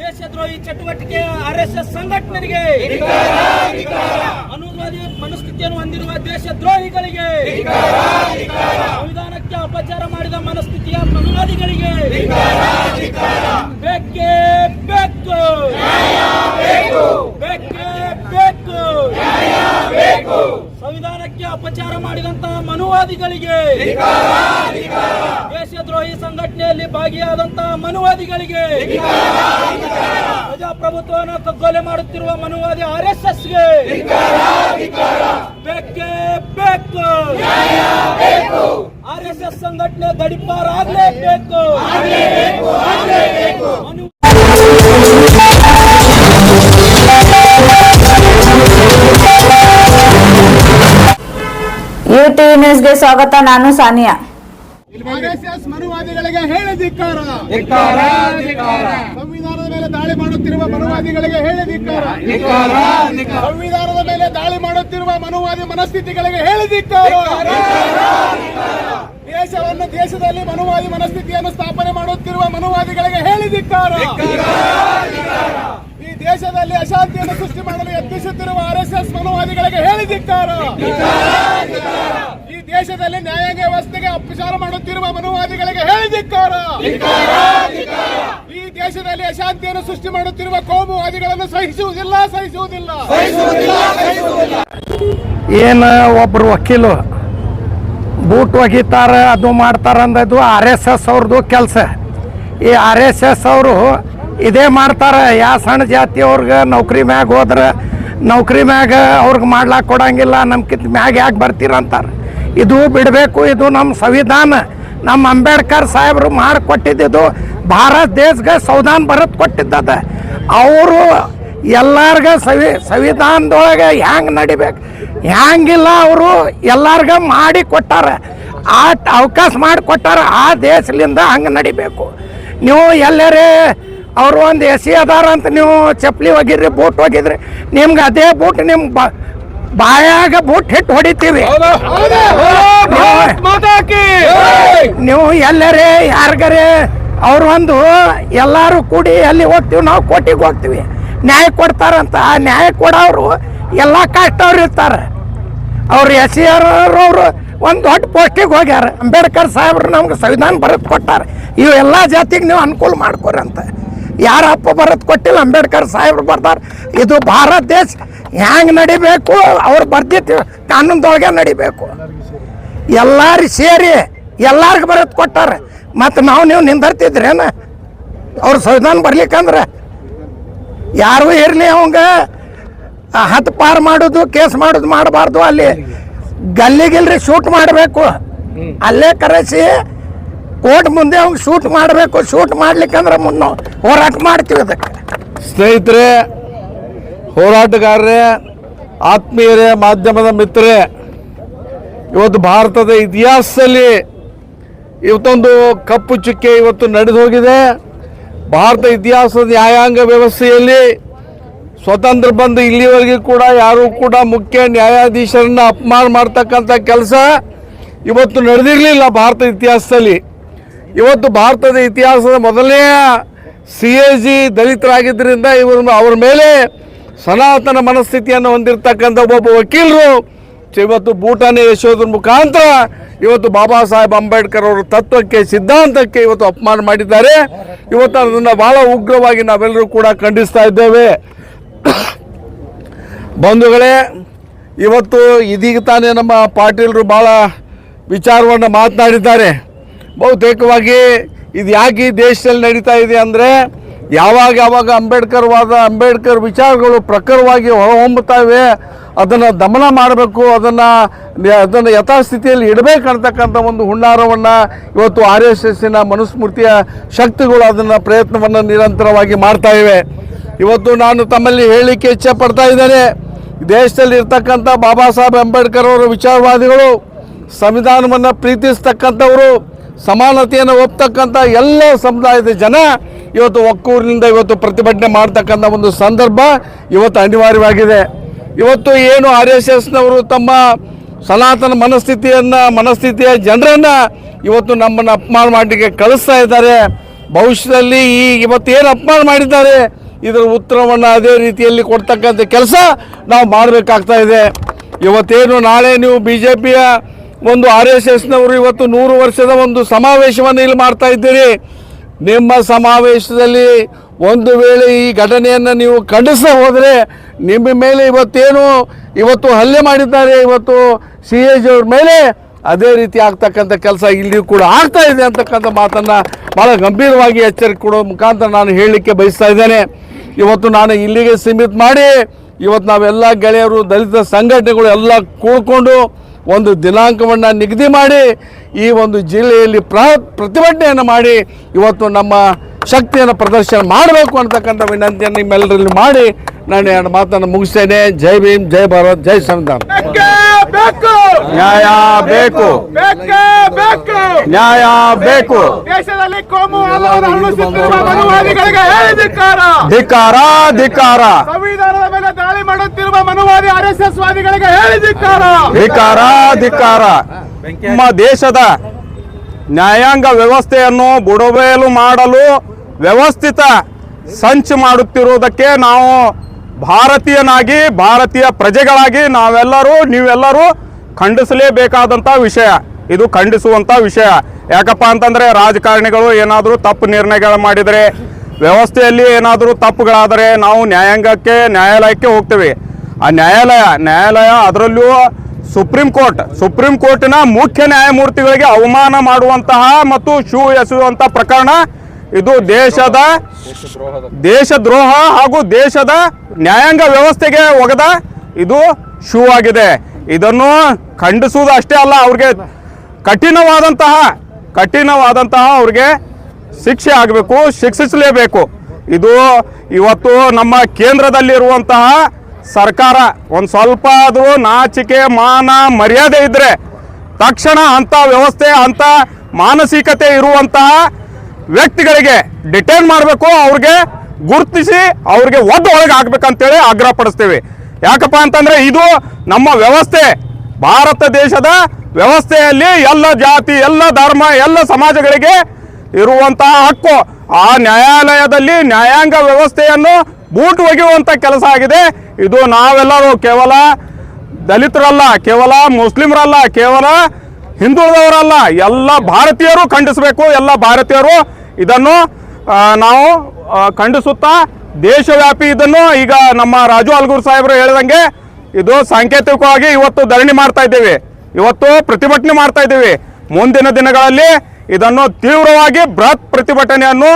ದೇಶದ್ರೋಹಿ ಚಟುವಟಿಕೆ ಆರ್ಎಸ್ಎಸ್ ಸಂಘಟನೆಗೆ ಅನುವಾದಿ ಮನಸ್ಥಿತಿಯನ್ನು ಹೊಂದಿರುವ ದೇಶದ್ರೋಹಿಗಳಿಗೆ ಸಂವಿಧಾನಕ್ಕೆ ಅಪಚಾರ ಮಾಡಿದ ಮನಸ್ಥಿತಿಯ ಮನುವಾದಿಗಳಿಗೆ ಬೇಕೇ ಬೇಕು, ಬೇಕೇ ಬೇಕು. ಸಂವಿಧಾನಕ್ಕೆ ಅಪಚಾರ ಮಾಡಿದಂತಹ ಮನುವಾದಿಗಳಿಗೆ, ದೇಶದ್ರೋಹಿ ಸಂಘಟನೆಯಲ್ಲಿ ಭಾಗಿಯಾದಂತಹ ಮನುವಾದಿಗಳಿಗೆ, ಪ್ರಜಾಪ್ರಭುತ್ವವನ್ನು ಕಗ್ಗೊಲೆ ಮಾಡುತ್ತಿರುವ ಮನುವಾದಿ ಆರ್ಎಸ್ಎಸ್ಗೆ ಬೇಕೇ ಬೇಕು. ಆರ್ಎಸ್ಎಸ್ ಸಂಘಟನೆ ಗಡಿಪಾರಾಗಲೇಬೇಕು. ಯುಟಿವಿ ನ್ಯೂಸ್ಗೆ ಸ್ವಾಗತ. ನಾನು ಸಾನಿಯಾ. ಆರ್ಎಸ್ಎಸ್ ಮನುವಾದಿಗಳಿಗೆ ಹೇಳಿ ಧಿಕ್ಕಾರ. ಸಂವಿಧಾನದ ಮೇಲೆ ದಾಳಿ ಮಾಡುತ್ತಿರುವ ಮನುವಾದಿಗಳಿಗೆ ಹೇಳಿ ಧಿಕ್ಕಾರ. ಸಂವಿಧಾನದ ಮೇಲೆ ದಾಳಿ ಮಾಡುತ್ತಿರುವ ಮನುವಾದಿ ಮನಸ್ಥಿತಿಗಳಿಗೆ ಹೇಳಿ ಧಿಕ್ಕಾರ. ದೇಶದಲ್ಲಿ ಮನುವಾದಿ ಮನಸ್ಥಿತಿಯನ್ನು ಸ್ಥಾಪನೆ ಮಾಡುತ್ತಿರುವ ಮನುವಾದಿಗಳಿಗೆ ಹೇಳಿ ಧಿಕ್ಕಾರ. ಈ ದೇಶದಲ್ಲಿ ಅಶಾಂತಿಯನ್ನು ಸೃಷ್ಟಿ ಮಾಡಲು ಯತ್ನಿಸುತ್ತಿರುವ ಆರ್ಎಸ್ಎಸ್ ಮನುವಾದಿಗಳಿಗೆ ಹೇಳಿ ಧಿಕ್ಕಾರ. ಈ ದೇಶದಲ್ಲಿ ನ್ಯಾಯಾಂಗ ವ್ಯವಸ್ಥೆಗೆ ಅಪಚಾರ ಮಾಡುತ್ತಿರುವ ಮನುವಾದಿಗಳಿಗೆ ಹೇಳಿ ಧಿಕ್ಕಾರ. ಈ ದೇಶದಲ್ಲಿ ಅಶಾಂತಿಯನ್ನು ಸೃಷ್ಟಿ ಮಾಡುತ್ತಿರುವ ಕೋಮುವಾದಿಗಳನ್ನು ಸಹಿಸುವುದಿಲ್ಲ. ಏನು ಒಬ್ರು ವಕೀಲು ಬೂಟ್ ಒಗಿತಾರ, ಅದು ಮಾಡ್ತಾರ ಅಂದದು ಆರ್ಎಸ್ಎಸ್ ಅವ್ರದ್ದು ಕೆಲಸ. ಈ ಆರ್ಎಸ್ಎಸ್ ಅವರು ಇದೇ ಮಾಡ್ತಾರೆ. ಯಾವ ಸಣ್ಣ ಜಾತಿಯವ್ರಿಗೆ ನೌಕರಿ ಮ್ಯಾಗ ಹೋದ್ರೆ ನೌಕರಿ ಮ್ಯಾಗ ಅವ್ರಿಗೆ ಮಾಡ್ಲಾಕ ಕೊಡಂಗಿಲ್ಲ, ನಮ್ಕಿಂತ ಮ್ಯಾಗ ಯಾಕೆ ಬರ್ತೀರಂತಾರೆ. ಇದು ಬಿಡಬೇಕು. ಇದು ನಮ್ಮ ಸಂವಿಧಾನ, ನಮ್ಮ ಅಂಬೇಡ್ಕರ್ ಸಾಹೇಬರು ಮಾಡಿಕೊಟ್ಟಿದ್ದು. ಭಾರತ ದೇಶಕ್ಕೆ ಸಂವಿಧಾನ ಬರೆದು ಕೊಟ್ಟಿದ್ದದ. ಅವರು ಎಲ್ಲಾರ್ಗ ಸಂವಿಧಾನದೊಳಗೆ ಹ್ಯಾಂಗೆ ನಡಿಬೇಕು, ಹ್ಯಾಂಗಿಲ್ಲ ಅವರು ಎಲ್ಲಾರ್ಗ ಮಾಡಿ ಕೊಟ್ಟಾರ. ಆ ಅವಕಾಶ ಮಾಡಿಕೊಟ್ಟಾರ. ಆ ದೇಶದಿಂದ ಹಂಗೆ ನಡಿಬೇಕು. ನೀವು ಎಲ್ಲರೇ ಅವರು ಒಂದು ಎಸಿ ಅದಾರ ಅಂತ ನೀವು ಚಪ್ಪಲಿ ಒಗಿದ್ರಿ, ಬೂಟ್ ಒಗಿದ್ರಿ, ನಿಮ್ಗೆ ಅದೇ ಬೂಟ್ ನಿಮ್ಮ ಬಾಯಾಗ ಬೂಟ್ ಹಿಟ್ಟು ಹೊಡಿತೀವಿ. ನೀವು ಎಲ್ಲರೇ ಯಾರಿಗರೇ ಅವ್ರು ಒಂದು ಎಲ್ಲರೂ ಕೂಡಿ ಎಲ್ಲಿ ಹೋಗ್ತೀವಿ, ನಾವು ಕೋಟಿಗೆ ಹೋಗ್ತೀವಿ, ನ್ಯಾಯ ಕೊಡ್ತಾರಂತ. ಆ ನ್ಯಾಯ ಕೊಡೋರು ಎಲ್ಲ ಕಾಷ್ಟವ್ರು ಇರ್ತಾರೆ. ಅವ್ರು ಎಸ್ ಸಿ ಅವರು ಒಂದು ದೊಡ್ಡ ಪೋಸ್ಟಿಗೆ ಹೋಗ್ಯಾರ. ಅಂಬೇಡ್ಕರ್ ಸಾಹೇಬ್ರು ನಮ್ಗೆ ಸಂವಿಧಾನ ಬರೆದು ಕೊಟ್ಟಾರ. ಇವು ಎಲ್ಲ ಜಾತಿಗೆ ನೀವು ಅನುಕೂಲ ಮಾಡ್ಕೊರಿ ಅಂತ. ಯಾರ ಅಪ್ಪ ಬರೆದು ಕೊಟ್ಟಿಲ್ಲ, ಅಂಬೇಡ್ಕರ್ ಸಾಹೇಬ್ರು ಬರ್ತಾರೆ. ಇದು ಭಾರತ ದೇಶ ಹ್ಯಾಂಗೆ ನಡಿಬೇಕು, ಅವ್ರು ಬರ್ದಿತ್ತು ಕಾನೂನದೊಳಗೆ ನಡಿಬೇಕು. ಎಲ್ಲಾರು ಸೇರಿ ಎಲ್ಲಾರ್ಗೂ ಬರೆದು ಕೊಟ್ಟಾರ. ಮತ್ತು ನೀವು ನಿಂದಿರ್ತಿದ್ರೇನ ಅವ್ರು ಸಂವಿಧಾನ ಬರ್ಲಿಕ್ಕಂದ್ರೆ? ಯಾರು ಇರಲಿ ಅವಂಗ ಹತ್ತು ಪಾರು ಮಾಡೋದು, ಕೇಸ್ ಮಾಡೋದು ಮಾಡಬಾರ್ದು. ಅಲ್ಲಿ ಗಲ್ಲಿಗಿಲ್ರಿ ಶೂಟ್ ಮಾಡಬೇಕು. ಅಲ್ಲೇ ಕರೆಸಿ ಕೋರ್ಟ್ ಮುಂದೆ ಅವ್ಗೆ ಶೂಟ್ ಮಾಡಬೇಕು. ಶೂಟ್ ಮಾಡ್ಲಿಕ್ಕಂದ್ರೆ ಮುನ್ನ ಹೋರಾಟ ಮಾಡ್ತೀವಿ. ಅದಕ್ಕೆ ಸ್ನೇಹಿತರೆ, ಹೋರಾಟಗಾರರೇ, ಆತ್ಮೀಯರೇ, ಮಾಧ್ಯಮದ ಮಿತ್ರರೇ, ಇವತ್ತು ಭಾರತದ ಇತಿಹಾಸದಲ್ಲಿ ಇವತ್ತೊಂದು ಕಪ್ಪು ಚುಕ್ಕೆ ಇವತ್ತು ನಡೆದು ಹೋಗಿದೆ. ಭಾರತ ಇತಿಹಾಸದ ನ್ಯಾಯಾಂಗ ವ್ಯವಸ್ಥೆಯಲ್ಲಿ ಸ್ವತಂತ್ರ ಬಂದು ಇಲ್ಲಿವರೆಗೂ ಕೂಡ ಯಾರೂ ಕೂಡ ಮುಖ್ಯ ನ್ಯಾಯಾಧೀಶರನ್ನ ಅಪಮಾನ ಮಾಡ್ತಕ್ಕಂಥ ಕೆಲಸ ಇವತ್ತು ನಡೆದಿರಲಿಲ್ಲ ಭಾರತ ಇತಿಹಾಸದಲ್ಲಿ. ಇವತ್ತು ಭಾರತದ ಇತಿಹಾಸದ ಮೊದಲನೇ CAG ದಲಿತರಾಗಿದ್ದರಿಂದ ಅವ್ರ ಮೇಲೆ ಸನಾತನ ಮನಸ್ಥಿತಿಯನ್ನು ಹೊಂದಿರತಕ್ಕಂಥ ಒಬ್ಬ ವಕೀಲರು ಇವತ್ತು ಬೂಟನೆ ಎಸೆಯೋದ್ರ ಮುಖಾಂತರ ಇವತ್ತು ಬಾಬಾ ಸಾಹೇಬ್ ಅಂಬೇಡ್ಕರ್ ಅವರ ತತ್ವಕ್ಕೆ, ಸಿದ್ಧಾಂತಕ್ಕೆ ಇವತ್ತು ಅಪಮಾನ ಮಾಡಿದ್ದಾರೆ. ಇವತ್ತು ಅದನ್ನು ಭಾಳ ಉಗ್ರವಾಗಿ ನಾವೆಲ್ಲರೂ ಕೂಡ ಖಂಡಿಸ್ತಾ ಇದ್ದೇವೆ. ಬಂಧುಗಳೇ, ಇವತ್ತು ಇದೀಗ ತಾನೇ ನಮ್ಮ ಪಾಟೀಲರು ಭಾಳ ವಿಚಾರವನ್ನು ಮಾತನಾಡಿದ್ದಾರೆ. ಬಹುತೇಕವಾಗಿ ಇದು ಯಾಕೆ ಈ ದೇಶದಲ್ಲಿ ನಡೀತಾ ಇದೆ ಅಂದರೆ, ಯಾವಾಗ ಅಂಬೇಡ್ಕರ್ ವಿಚಾರಗಳು ಪ್ರಖರವಾಗಿ ಹೊರಹೊಮ್ಮುತ್ತವೆ, ಅದನ್ನು ದಮನ ಮಾಡಬೇಕು, ಅದನ್ನು ಯಥಾಸ್ಥಿತಿಯಲ್ಲಿ ಇಡಬೇಕಂತಕ್ಕಂಥ ಒಂದು ಹುನ್ನಾರವನ್ನು ಇವತ್ತು RSSನ ಮನುಸ್ಮೃತಿಯ ಶಕ್ತಿಗಳು ಅದನ್ನು ಪ್ರಯತ್ನವನ್ನು ನಿರಂತರವಾಗಿ ಮಾಡ್ತಾ ಇವೆ. ಇವತ್ತು ನಾನು ತಮ್ಮಲ್ಲಿ ಹೇಳಲಿಕ್ಕೆ ಇಚ್ಛೆ ಪಡ್ತಾ ಇದ್ದೇನೆ, ದೇಶದಲ್ಲಿ ಇರ್ತಕ್ಕಂಥ ಬಾಬಾ ಸಾಹೇಬ್ ಅಂಬೇಡ್ಕರ್ ಅವರ ವಿಚಾರವಾದಿಗಳು, ಸಂವಿಧಾನವನ್ನು ಪ್ರೀತಿಸ್ತಕ್ಕಂಥವರು, ಸಮಾನತೆಯನ್ನು ಒಪ್ತಕ್ಕಂಥ ಎಲ್ಲ ಸಮುದಾಯದ ಜನ ಇವತ್ತು ಒಕ್ಕೂರಿನಿಂದ ಇವತ್ತು ಪ್ರತಿಭಟನೆ ಮಾಡ್ತಕ್ಕಂಥ ಒಂದು ಸಂದರ್ಭ ಇವತ್ತು ಅನಿವಾರ್ಯವಾಗಿದೆ. ಇವತ್ತು ಏನು RSSನವರು ತಮ್ಮ ಸನಾತನ ಮನಸ್ಥಿತಿಯ ಜನರನ್ನು ಇವತ್ತು ನಮ್ಮನ್ನು ಅಪಮಾನ ಮಾಡಲಿಕ್ಕೆ ಕಳಿಸ್ತಾ ಇದ್ದಾರೆ. ಭವಿಷ್ಯದಲ್ಲಿ ಇವತ್ತೇನು ಅಪಮಾನ ಮಾಡಿದ್ದಾರೆ ಇದರ ಉತ್ತರವನ್ನು ಅದೇ ರೀತಿಯಲ್ಲಿ ಕೊಡ್ತಕ್ಕಂಥ ಕೆಲಸ ನಾವು ಮಾಡಬೇಕಾಗ್ತಾ ಇದೆ. ಇವತ್ತೇನು ನಾಳೆ ನೀವು BJPಯ ಒಂದು RSSನವರು ಇವತ್ತು 100 ವರ್ಷದ ಒಂದು ಸಮಾವೇಶವನ್ನು ಇಲ್ಲಿ ಮಾಡ್ತಾ ಇದ್ದೀರಿ. ನಿಮ್ಮ ಸಮಾವೇಶದಲ್ಲಿ ಒಂದು ವೇಳೆ ಈ ಘಟನೆಯನ್ನು ನೀವು ಖಂಡಿಸದೆ ಹೋದರೆ ನಿಮ್ಮ ಮೇಲೆ ಇವತ್ತು ಹಲ್ಲೆ ಮಾಡಿದ್ದಾರೆ, ಇವತ್ತು CAG ಅವ್ರ ಮೇಲೆ ಅದೇ ರೀತಿ ಆಗ್ತಕ್ಕಂಥ ಕೆಲಸ ಇಲ್ಲಿಯೂ ಕೂಡ ಆಗ್ತಾ ಇದೆ ಅಂತಕ್ಕಂಥ ಮಾತನ್ನು ಭಾಳ ಗಂಭೀರವಾಗಿ ಎಚ್ಚರಿಕೆ ಕೊಡೋ ಮುಖಾಂತರ ನಾನು ಹೇಳಲಿಕ್ಕೆ ಬಯಸ್ತಾ ಇದ್ದೇನೆ. ಇವತ್ತು ನಾನು ಇಲ್ಲಿಗೆ ಸೀಮಿತ ಮಾಡಿ ಇವತ್ತು ನಾವೆಲ್ಲ ಗೆಳೆಯರು ದಲಿತ ಸಂಘಟನೆಗಳು ಎಲ್ಲ ಕೂಡ್ಕೊಂಡು ಒಂದು ದಿನಾಂಕವನ್ನು ನಿಗದಿ ಮಾಡಿ ಈ ಒಂದು ಜಿಲ್ಲೆಯಲ್ಲಿ ಪ್ರತಿಭಟನೆಯನ್ನು ಮಾಡಿ ಇವತ್ತು ನಮ್ಮ ಶಕ್ತಿಯನ್ನು ಪ್ರದರ್ಶನ ಮಾಡಬೇಕು ಅಂತಕ್ಕಂಥ ವಿನಂತಿಯನ್ನು ನಿಮ್ಮೆಲ್ಲರಲ್ಲಿ ಮಾಡಿ ನಾನು ಎರಡು ಮಾತನ್ನು ಮುಗಿಸ್ತೇನೆ. ಜೈ ಭೀಮ್, ಜೈ ಭಾರತ್, ಜೈ ಸಂವಿಧಾನ. ನ್ಯಾಯ ಬೇಕು, ನ್ಯಾಯ ಬೇಕು. ದೇಶದಲ್ಲಿ ಕೋಮು ಅನುಸರಿಸುತ್ತಿರುವ ಮನುವಾದಿಗಳಿಗೆ ಧಿಕ್ಕಾರ, ಧಿಕ್ಕಾರ, ಧಿಕ್ಕಾರ. ಸಂವಿಧಾನದ ಮೇಲೆ ದಾಳಿ ಮಾಡುತ್ತಿರುವ ಮನುವಾದಿ RSS ವಾದಿಗಳಿಗೆ ಧಿಕ್ಕಾರ, ಧಿಕ್ಕಾರ, ಧಿಕ್ಕಾರ. ನಮ್ಮ ದೇಶದ ನ್ಯಾಯಾಂಗ ವ್ಯವಸ್ಥೆಯನ್ನು ಬುಡಮೇಲು ಮಾಡಲು ವ್ಯವಸ್ಥಿತ ಸಂಚು ಮಾಡುತ್ತಿರುವುದಕ್ಕೆ ನಾವು ಭಾರತೀಯನಾಗಿ, ಭಾರತೀಯ ಪ್ರಜೆಗಳಾಗಿ ನೀವೆಲ್ಲರೂ ಖಂಡಿಸಲೇಬೇಕಾದಂಥ ವಿಷಯ. ಇದು ಖಂಡಿಸುವಂಥ ವಿಷಯ. ಯಾಕಪ್ಪ ಅಂತಂದರೆ ರಾಜಕಾರಣಿಗಳು ಏನಾದರೂ ತಪ್ಪು ನಿರ್ಣಯಗಳು ಮಾಡಿದರೆ, ವ್ಯವಸ್ಥೆಯಲ್ಲಿ ಏನಾದರೂ ತಪ್ಪುಗಳಾದರೆ ನಾವು ನ್ಯಾಯಾಲಯಕ್ಕೆ ಹೋಗ್ತೇವೆ. ಆ ನ್ಯಾಯಾಲಯ ಅದರಲ್ಲೂ ಸುಪ್ರೀಂ ಕೋರ್ಟಿನ ಮುಖ್ಯ ನ್ಯಾಯಮೂರ್ತಿಗಳಿಗೆ ಅವಮಾನ ಮಾಡುವಂತಹ ಮತ್ತು ಶೂ ಎಸೆಯುವಂಥ ಪ್ರಕರಣ ಇದು ದೇಶದ್ರೋಹ ಹಾಗೂ ದೇಶದ ನ್ಯಾಯಾಂಗ ವ್ಯವಸ್ಥೆಗೆ ಒಗೆದ ಇದು ಶೂ ಆಗಿದೆ. ಇದನ್ನು ಖಂಡಿಸುವುದು ಅಷ್ಟೇ ಅಲ್ಲ, ಅವ್ರಿಗೆ ಕಠಿಣವಾದಂತಹ ಅವ್ರಿಗೆ ಶಿಕ್ಷೆ ಆಗಬೇಕು, ಶಿಕ್ಷಿಸಲೇಬೇಕು. ಇದು ಇವತ್ತು ನಮ್ಮ ಕೇಂದ್ರದಲ್ಲಿರುವಂತಹ ಸರ್ಕಾರ ಒಂದು ಸ್ವಲ್ಪ ಆದರೂ ನಾಚಿಕೆ ಮಾನ ಮರ್ಯಾದೆ ಇದ್ದರೆ ತಕ್ಷಣ ಅಂಥ ವ್ಯವಸ್ಥೆ, ಅಂಥ ಮಾನಸಿಕತೆ ಇರುವಂತಹ ವ್ಯಕ್ತಿಗಳಿಗೆ ಡಿಟೈನ್ ಮಾಡಬೇಕು, ಅವ್ರಿಗೆ ಗುರುತಿಸಿ ಅವ್ರಿಗೆ ಒಳಗೆ ಹಾಕ್ಬೇಕಂತೇಳಿ ಆಗ್ರಹ ಪಡಿಸ್ತೀವಿ. ಯಾಕಪ್ಪ ಅಂತಂದರೆ ಇದು ನಮ್ಮ ವ್ಯವಸ್ಥೆ, ಭಾರತ ದೇಶದ ವ್ಯವಸ್ಥೆಯಲ್ಲಿ ಎಲ್ಲ ಜಾತಿ, ಎಲ್ಲ ಧರ್ಮ, ಎಲ್ಲ ಸಮಾಜಗಳಿಗೆ ಇರುವಂತಹ ಹಕ್ಕು. ಆ ನ್ಯಾಯಾಲಯದಲ್ಲಿ ನ್ಯಾಯಾಂಗ ವ್ಯವಸ್ಥೆಯನ್ನು ಬೂಟು ಒಗೆಯುವಂಥ ಕೆಲಸ ಆಗಿದೆ. ಇದು ನಾವೆಲ್ಲರೂ ಕೇವಲ ದಲಿತರಲ್ಲ, ಕೇವಲ ಮುಸ್ಲಿಮರಲ್ಲ, ಕೇವಲ ಹಿಂದುಳಿದವರಲ್ಲ, ಎಲ್ಲ ಭಾರತೀಯರು ಖಂಡಿಸಬೇಕು. ಎಲ್ಲ ಭಾರತೀಯರು ಇದನ್ನು ನಾವು ಖಂಡಿಸುತ್ತಾ ದೇಶವ್ಯಾಪಿ ಇದನ್ನು ಈಗ ನಮ್ಮ ರಾಜು ಅಲ್ಗೂರ್ ಸಾಹೇಬರು ಹೇಳಿದಂಗೆ ಇದು ಸಾಂಕೇತಿಕವಾಗಿ ಇವತ್ತು ಧರಣಿ ಮಾಡ್ತಾ ಇದ್ದೇವೆ, ಇವತ್ತು ಪ್ರತಿಭಟನೆ ಮಾಡ್ತಾ ಇದ್ದೇವೆ. ಮುಂದಿನ ದಿನಗಳಲ್ಲಿ ಇದನ್ನು ತೀವ್ರವಾಗಿ ಬೃಹತ್ ಪ್ರತಿಭಟನೆಯನ್ನು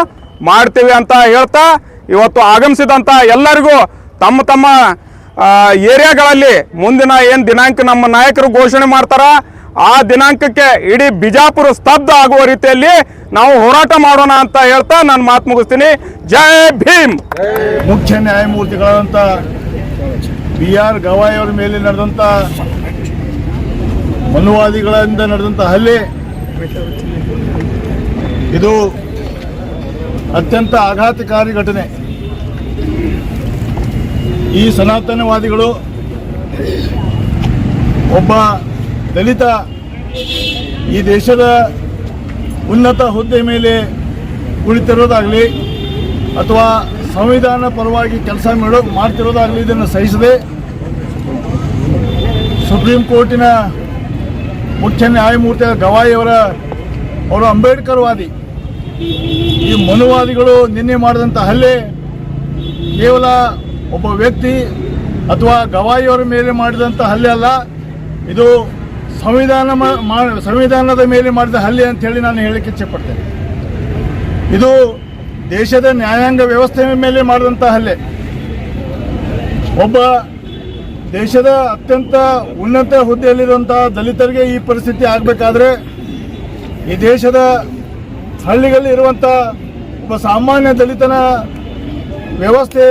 ಮಾಡ್ತೀವಿ ಅಂತ ಹೇಳ್ತಾ ಇವತ್ತು ಆಗಮಿಸಿದಂಥ ಎಲ್ಲರಿಗೂ ತಮ್ಮ ಏರಿಯಾಗಳಲ್ಲಿ ಮುಂದಿನ ಏನು ದಿನಾಂಕ ನಮ್ಮ ನಾಯಕರು ಘೋಷಣೆ ಮಾಡ್ತಾರ ಆ ದಿನಾಂಕಕ್ಕೆ ಇಡೀ ಬಿಜಾಪುರ ಸ್ತಬ್ಧ ಆಗುವ ರೀತಿಯಲ್ಲಿ ನಾವು ಹೋರಾಟ ಮಾಡೋಣ ಅಂತ ಹೇಳ್ತಾ ನಾನು ಮಾತು ಮುಗಿಸ್ತೀನಿ. ಜೈ ಭೀಮ್. ಮುಖ್ಯ ನ್ಯಾಯಮೂರ್ತಿಗಳಾದಂಥ BR ಗವಾಯಿ ಅವರ ಮೇಲೆ ನಡೆದಂಥ ಮನುವಾದಿಗಳಿಂದ ನಡೆದಂಥ ಹಲ್ಲೆ ಇದು ಅತ್ಯಂತ ಆಘಾತಕಾರಿ ಘಟನೆ. ಈ ಸನಾತನವಾದಿಗಳು ಒಬ್ಬ ದಲಿತ ಈ ದೇಶದ ಉನ್ನತ ಹುದ್ದೆ ಮೇಲೆ ಕುಳಿತಿರೋದಾಗಲಿ ಅಥವಾ ಸಂವಿಧಾನ ಪರವಾಗಿ ಕೆಲಸ ಮಾಡ್ತಿರೋದಾಗಲಿ ಇದನ್ನು ಸಹಿಸದೆ ಸುಪ್ರೀಂ ಕೋರ್ಟಿನ ಮುಖ್ಯ ನ್ಯಾಯಮೂರ್ತಿ ಗವಾಯಿ ಅವರು ಅಂಬೇಡ್ಕರ್ ವಾದಿ. ಈ ಮನುವಾದಿಗಳು ನಿನ್ನೆ ಮಾಡಿದಂಥ ಹಲ್ಲೆ ಕೇವಲ ಒಬ್ಬ ವ್ಯಕ್ತಿ ಅಥವಾ ಗವಾಯಿಯವರ ಮೇಲೆ ಮಾಡಿದಂಥ ಹಲ್ಲೆ ಅಲ್ಲ, ಇದು ಸಂವಿಧಾನದ ಮೇಲೆ ಮಾಡಿದ ಹಲ್ಲೆ ಅಂತ ಹೇಳಿ ನಾನು ಹೇಳಕ್ಕೆ ಇಚ್ಛೆಪಡ್ತೇನೆ. ಇದು ದೇಶದ ನ್ಯಾಯಾಂಗ ವ್ಯವಸ್ಥೆ ಮೇಲೆ ಮಾಡಿದಂಥ ಹಲ್ಲೆ. ಒಬ್ಬ ದೇಶದ ಅತ್ಯಂತ ಉನ್ನತ ಹುದ್ದೆಯಲ್ಲಿರುವಂಥ ದಲಿತರಿಗೆ ಈ ಪರಿಸ್ಥಿತಿ ಆಗಬೇಕಾದ್ರೆ ಈ ದೇಶದ ಹಳ್ಳಿಗಳಲ್ಲಿ ಇರುವಂಥ ಒಬ್ಬ ಸಾಮಾನ್ಯ ದಲಿತನ ವ್ಯವಸ್ಥೆ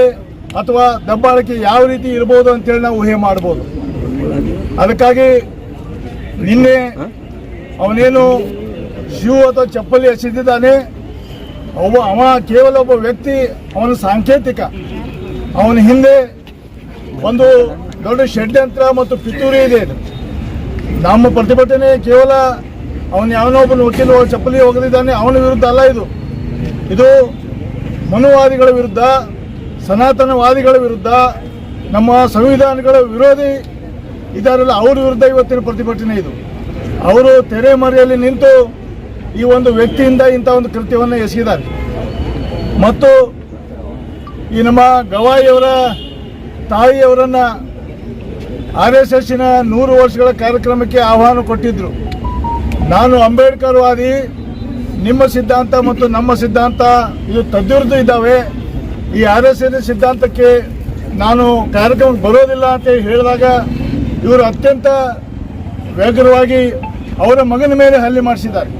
ಅಥವಾ ದಬ್ಬಾಳಿಕೆ ಯಾವ ರೀತಿ ಇರ್ಬೋದು ಅಂತೇಳಿ ನಾವು ಊಹೆ ಮಾಡ್ಬೋದು. ಅದಕ್ಕಾಗಿ ನಿನ್ನೆ ಅವನೇನು ಶೂ ಅಥವಾ ಚಪ್ಪಲಿ ಎಸೆದಿದ್ದಾನೆ, ಅವ ಕೇವಲ ಒಬ್ಬ ವ್ಯಕ್ತಿ, ಅವನ ಸಾಂಕೇತಿಕ, ಅವನ ಹಿಂದೆ ಒಂದು ದೊಡ್ಡ ಷಡ್ಯಂತ್ರ ಮತ್ತು ಪಿತೂರಿ ಇದೆ. ನಮ್ಮ ಪ್ರತಿಭಟನೆ ಕೇವಲ ಅವನು ಯಾವನೋ ಒಬ್ಬನ ವಕೀಲ ಚಪ್ಪಲಿ ಒಗೆದಿದ್ದಾನೆ ಅವನ ವಿರುದ್ಧ ಅಲ್ಲ. ಇದು ಮನುವಾದಿಗಳ ವಿರುದ್ಧ, ಸನಾತನವಾದಿಗಳ ವಿರುದ್ಧ, ನಮ್ಮ ಸಂವಿಧಾನಗಳ ವಿರೋಧಿ ಇದಾರಲ್ಲ ಅವ್ರ ವಿರುದ್ಧ ಇವತ್ತಿನ ಪ್ರತಿಭಟನೆ ಇದು. ಅವರು ತೆರೆಮರೆಯಲ್ಲಿ ನಿಂತು ಈ ಒಂದು ವ್ಯಕ್ತಿಯಿಂದ ಇಂಥ ಒಂದು ಕೃತ್ಯವನ್ನು ಎಸಗಿದ್ದಾರೆ. ಮತ್ತು ಈ ನಮ್ಮ ಗವಾಯಿಯವರ ತಾಯಿಯವರನ್ನು RSSನ 100 ವರ್ಷಗಳ ಕಾರ್ಯಕ್ರಮಕ್ಕೆ ಆಹ್ವಾನ ಕೊಟ್ಟಿದ್ದರು. ನಾನು ಅಂಬೇಡ್ಕರ್ ವಾದಿ, ನಿಮ್ಮ ಸಿದ್ಧಾಂತ ಮತ್ತು ನಮ್ಮ ಸಿದ್ಧಾಂತ ಇದು ತದ್ವಿರುದ್ಧ ಇದ್ದಾವೆ, ಈ RSS ಸಿದ್ಧಾಂತಕ್ಕೆ ನಾನು ಕಾರ್ಯಕ್ರಮಕ್ಕೆ ಬರೋದಿಲ್ಲ ಅಂತ ಹೇಳಿದಾಗ ಇವರು ಅತ್ಯಂತ ವ್ಯಗ್ರವಾಗಿ ಅವರ ಮಗನ ಮೇಲೆ ಹಲ್ಲೆ ಮಾಡಿಸಿದ್ದಾರೆ.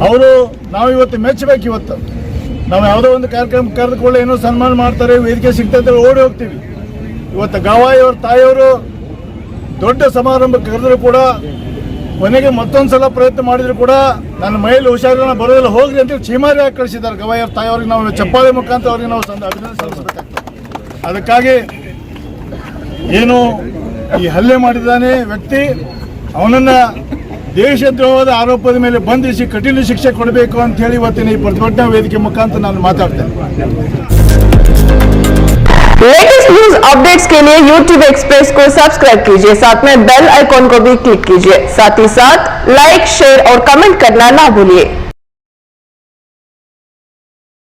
ಅವರು ನಾವು ಇವತ್ತು ಮೆಚ್ಚಬೇಕು. ಇವತ್ತು ನಾವು ಯಾವುದೋ ಒಂದು ಕಾರ್ಯಕ್ರಮ ಕರೆದುಕೊಳ್ಳಿ ಏನೋ ಸನ್ಮಾನ ಮಾಡ್ತಾರೆ, ವೇದಿಕೆ ಸಿಗ್ತದೆ ಓಡಿ ಹೋಗ್ತೀವಿ. ಇವತ್ತು ಗವಾಯಿಯವ್ರ ತಾಯಿಯವರು ದೊಡ್ಡ ಸಮಾರಂಭ ಕರೆದರೂ ಕೂಡ ಕೊನೆಗೆ ಮತ್ತೊಂದು ಸಲ ಪ್ರಯತ್ನ ಮಾಡಿದ್ರು ಕೂಡ ನನ್ನ ಮೈಯಲ್ಲಿ ಹುಷಾರಿನ ಬರೋದಿಲ್ಲ ಹೋಗ್ರಿ ಅಂತೇಳಿ ಚೀಮಾರಿ ಹಾಕಿ ಕಳಿಸಿದ್ದಾರೆ. ಗವಾಯಿಯವ್ರ ತಾಯಿಯವ್ರಿಗೆ ನಾವು ಚಪ್ಪಾಳೆ ಮುಖಾಂತರ ಅವ್ರಿಗೆ ನಾವು ಅಭಿನಂದನೆ ಸಲ್ಲಿಸಬೇಕಾಗ್ತದೆ. ಅದಕ್ಕಾಗಿ ಏನು ಈ ಹಲ್ಲೆ ಮಾಡಿದ್ದಾನೆ ವ್ಯಕ್ತಿ, ಅವನನ್ನು ದೇಶದ್ರೋಹದ ಆರೋಪದ ಮೇಲೆ ಬಂಧಿಸಿ ಕಠಿಣ ಶಿಕ್ಷೆ ಕೊಡಬೇಕು ಅಂತ ಹೇಳಿ ಇವತ್ತಿನ ಈ ಪ್ರತಿಭಟನಾ ವೇದಿಕೆ ಮುಖಾಂತರ ನಾನು ಮಾತಾಡ್ತೇನೆ. लेटेस्ट न्यूज अपडेट्स के लिए YouTube एक्सप्रेस को सब्सक्राइब कीजिए, साथ में बेल आइकॉन को भी क्लिक कीजिए, साथ ही साथ लाइक, शेयर और कमेंट करना ना भूलिए।